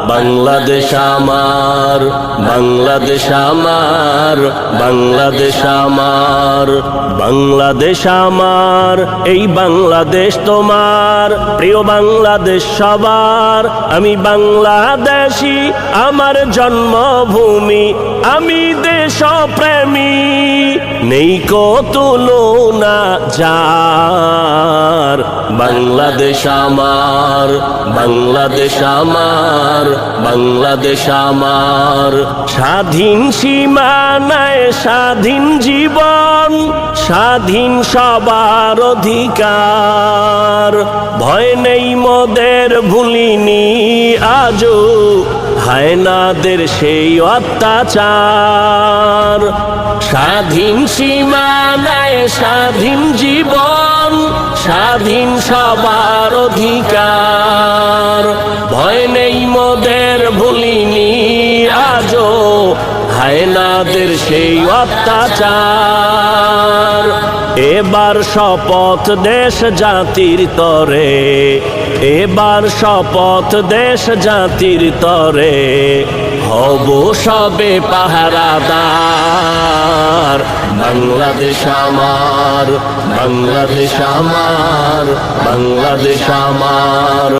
বাংলাদেশ আমার, বাংলাদেশ আমার, বাংলাদেশ আমার, বাংলাদেশ আমার, এই বাংলাদেশ তোমার। প্রিয় বাংলাদেশ সবার, আমি বাংলাদেশী, আমার জন্মভূমি, আমি দেশপ্রেমী, নেই কো তুলনা যার। বাংলাদেশ আমার, বাংলাদেশ আমার, বাংলাদেশ আমার, স্বাধীন সীমানায় স্বাধীন জীবন, স্বাধীন সবার অধিকার। ভয় নেই মোদের, ভুলিনি আজও হায়নাদের সেই অত্যাচার। স্বাধীন সীমানায় স্বাধীন জীবন, স্বাধীন সবার অধিকার। ভয় নেই মোদের, ভুলিনি আজও হায়নাদের সেই অত্যাচার। এবার শপথ দেশ জাতির তরে, এবার শপথ দেশ জাতির তরে, হব সবে পাহারাদার। বাংলাদেশ আমার, বাংলাদেশ আমার, বাংলাদেশ আমার।